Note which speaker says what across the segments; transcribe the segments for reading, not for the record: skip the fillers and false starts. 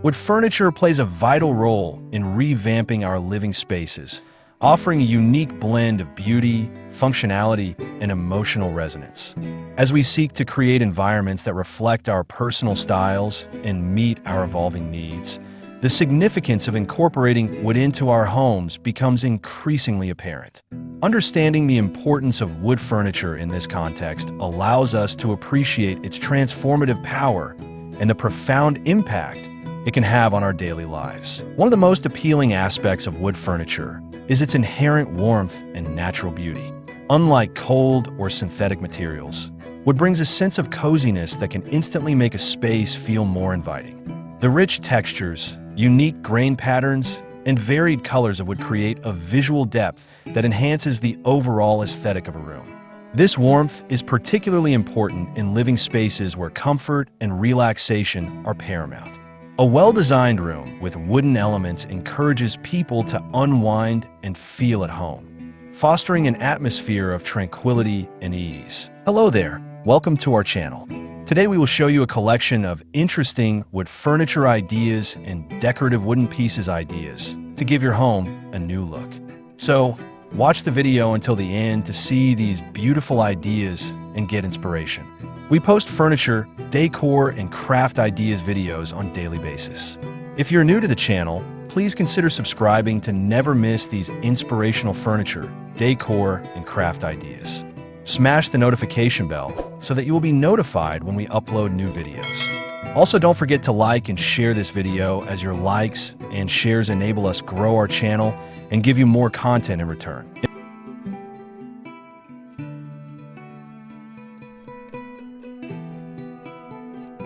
Speaker 1: Wood furniture plays a vital role in revamping our living spaces, offering a unique blend of beauty, functionality, and emotional resonance. As we seek to create environments that reflect our personal styles and meet our evolving needs, the significance of incorporating wood into our homes becomes increasingly apparent. Understanding the importance of wood furniture in this context allows us to appreciate its transformative power and the profound impact it can have on our daily lives. One of the most appealing aspects of wood furniture is its inherent warmth and natural beauty. Unlike cold or synthetic materials, wood brings a sense of coziness that can instantly make a space feel more inviting. The rich textures, unique grain patterns, and varied colors of wood create a visual depth that enhances the overall aesthetic of a room. This warmth is particularly important in living spaces where comfort and relaxation are paramount. A well-designed room with wooden elements encourages people to unwind and feel at home, fostering an atmosphere of tranquility and ease. Hello there, welcome to our channel. Today we will show you a collection of interesting wood furniture ideas and decorative wooden pieces ideas to give your home a new look. So, watch the video until the end to see these beautiful ideas and get inspiration. We post furniture, decor, and craft ideas videos on a daily basis. If you're new to the channel, please consider subscribing to never miss these inspirational furniture, decor, and craft ideas. Smash the notification bell so that you will be notified when we upload new videos. Also, don't forget to like and share this video, as your likes and shares enable us grow our channel and give you more content in return.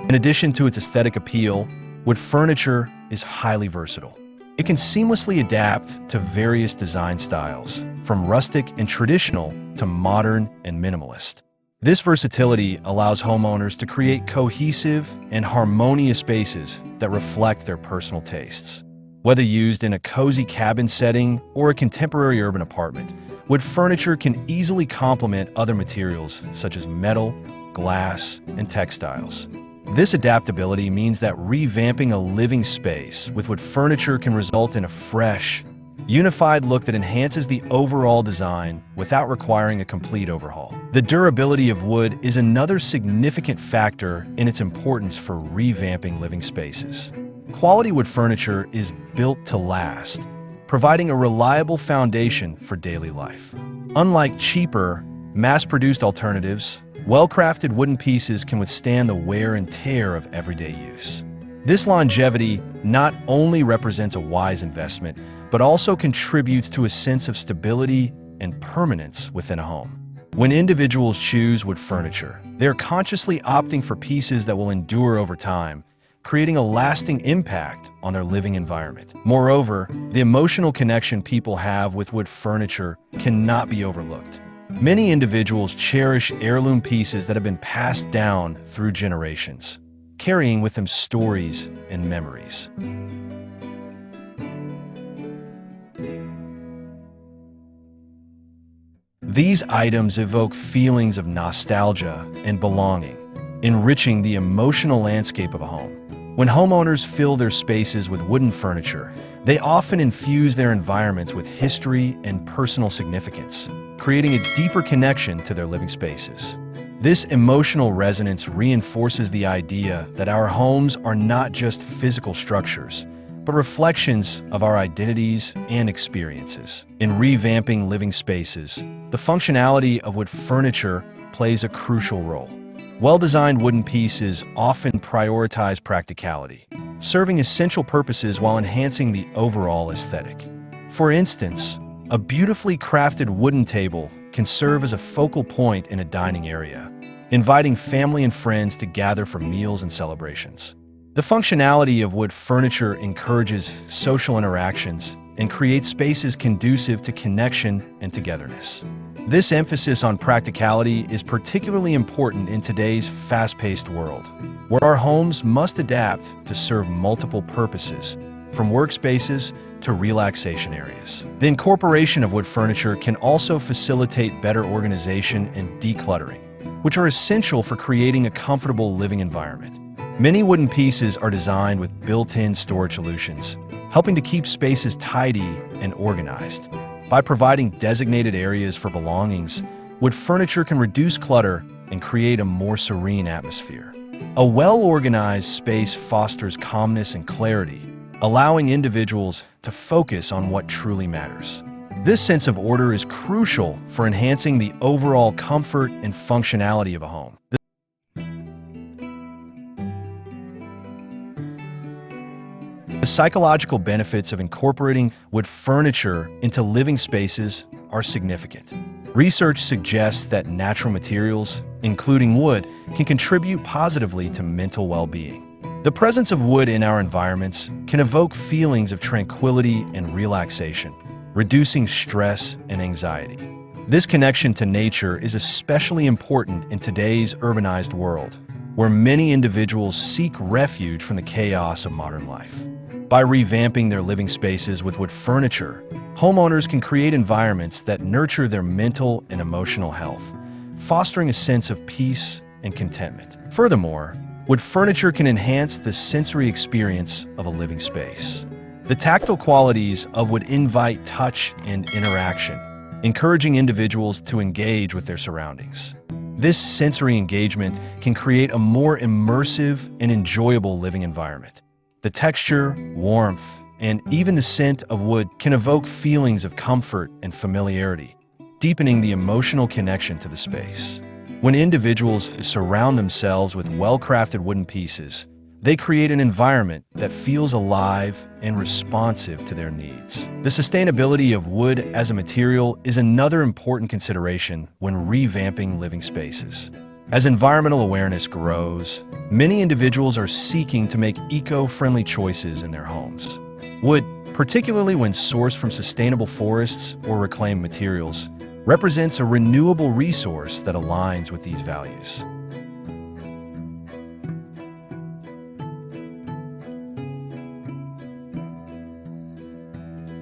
Speaker 1: In addition to its aesthetic appeal, wood furniture is highly versatile. It can seamlessly adapt to various design styles, from rustic and traditional to modern and minimalist. This versatility allows homeowners to create cohesive and harmonious spaces that reflect their personal tastes. Whether used in a cozy cabin setting or a contemporary urban apartment, wood furniture can easily complement other materials such as metal, glass, and textiles. This adaptability means that revamping a living space with wood furniture can result in a fresh, unified look that enhances the overall design without requiring a complete overhaul. The durability of wood is another significant factor in its importance for revamping living spaces. Quality wood furniture is built to last, providing a reliable foundation for daily life. Unlike cheaper, mass-produced alternatives, well-crafted wooden pieces can withstand the wear and tear of everyday use. This longevity not only represents a wise investment, but also contributes to a sense of stability and permanence within a home. When individuals choose wood furniture, they're consciously opting for pieces that will endure over time, creating a lasting impact on their living environment. Moreover, the emotional connection people have with wood furniture cannot be overlooked. Many individuals cherish heirloom pieces that have been passed down through generations, carrying with them stories and memories. These items evoke feelings of nostalgia and belonging, enriching the emotional landscape of a home. When homeowners fill their spaces with wooden furniture, they often infuse their environments with history and personal significance, creating a deeper connection to their living spaces. This emotional resonance reinforces the idea that our homes are not just physical structures, but reflections of our identities and experiences. In revamping living spaces, the functionality of wood furniture plays a crucial role. Well-designed wooden pieces often prioritize practicality, serving essential purposes while enhancing the overall aesthetic. For instance, a beautifully crafted wooden table can serve as a focal point in a dining area, inviting family and friends to gather for meals and celebrations. The functionality of wood furniture encourages social interactions and creates spaces conducive to connection and togetherness. This emphasis on practicality is particularly important in today's fast-paced world, where our homes must adapt to serve multiple purposes, from workspaces to relaxation areas. The incorporation of wood furniture can also facilitate better organization and decluttering, which are essential for creating a comfortable living environment. Many wooden pieces are designed with built-in storage solutions, helping to keep spaces tidy and organized. By providing designated areas for belongings, wood furniture can reduce clutter and create a more serene atmosphere. A well-organized space fosters calmness and clarity, allowing individuals to focus on what truly matters. This sense of order is crucial for enhancing the overall comfort and functionality of a home. The psychological benefits of incorporating wood furniture into living spaces are significant. Research suggests that natural materials, including wood, can contribute positively to mental well-being. The presence of wood in our environments can evoke feelings of tranquility and relaxation, reducing stress and anxiety. This connection to nature is especially important in today's urbanized world, where many individuals seek refuge from the chaos of modern life. By revamping their living spaces with wood furniture, homeowners can create environments that nurture their mental and emotional health, fostering a sense of peace and contentment. Furthermore, wood furniture can enhance the sensory experience of a living space. The tactile qualities of wood invite touch and interaction, encouraging individuals to engage with their surroundings. This sensory engagement can create a more immersive and enjoyable living environment. The texture, warmth, and even the scent of wood can evoke feelings of comfort and familiarity, deepening the emotional connection to the space. When individuals surround themselves with well-crafted wooden pieces, they create an environment that feels alive and responsive to their needs. The sustainability of wood as a material is another important consideration when revamping living spaces. As environmental awareness grows, many individuals are seeking to make eco-friendly choices in their homes. Wood, particularly when sourced from sustainable forests or reclaimed materials, represents a renewable resource that aligns with these values.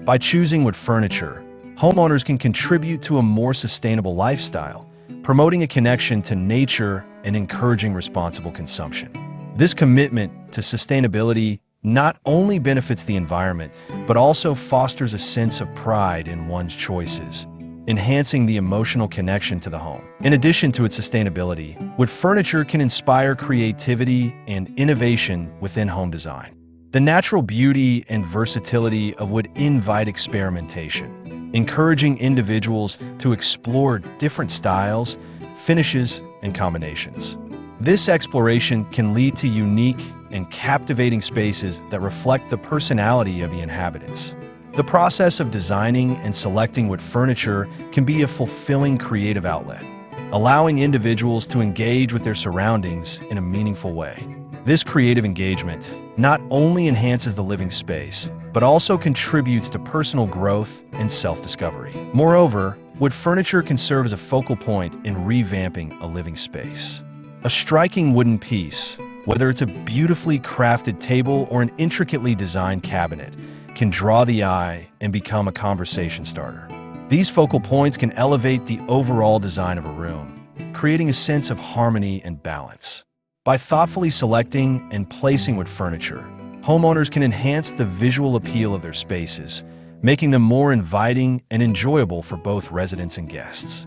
Speaker 1: By choosing wood furniture, homeowners can contribute to a more sustainable lifestyle, promoting a connection to nature and encouraging responsible consumption. This commitment to sustainability not only benefits the environment, but also fosters a sense of pride in one's choices, enhancing the emotional connection to the home. In addition to its sustainability, wood furniture can inspire creativity and innovation within home design. The natural beauty and versatility of wood invite experimentation, encouraging individuals to explore different styles, finishes, and combinations. This exploration can lead to unique and captivating spaces that reflect the personality of the inhabitants. The process of designing and selecting wood furniture can be a fulfilling creative outlet, allowing individuals to engage with their surroundings in a meaningful way. This creative engagement not only enhances the living space, but also contributes to personal growth and self-discovery. Moreover, wood furniture can serve as a focal point in revamping a living space. A striking wooden piece, whether it's a beautifully crafted table or an intricately designed cabinet, can draw the eye and become a conversation starter. These focal points can elevate the overall design of a room, creating a sense of harmony and balance. By thoughtfully selecting and placing wood furniture, homeowners can enhance the visual appeal of their spaces, making them more inviting and enjoyable for both residents and guests.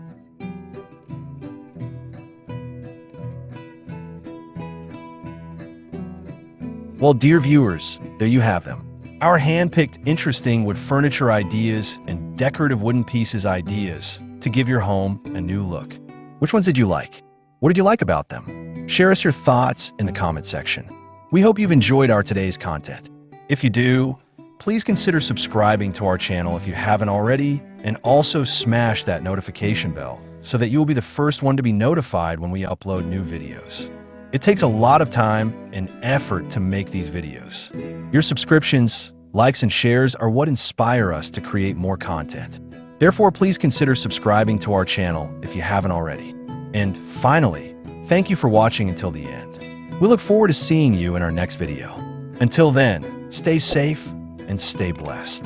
Speaker 1: Well, dear viewers, there you have them. Our hand-picked interesting wood furniture ideas and decorative wooden pieces ideas to give your home a new look. Which ones did you like? What did you like about them? Share us your thoughts in the comment section. We hope you've enjoyed our today's content. If you do, please consider subscribing to our channel if you haven't already, and also smash that notification bell so that you will be the first one to be notified when we upload new videos. It takes a lot of time and effort to make these videos. Your subscriptions, likes, and shares are what inspire us to create more content. Therefore, please consider subscribing to our channel if you haven't already. And finally, thank you for watching until the end. We look forward to seeing you in our next video. Until then, stay safe and stay blessed.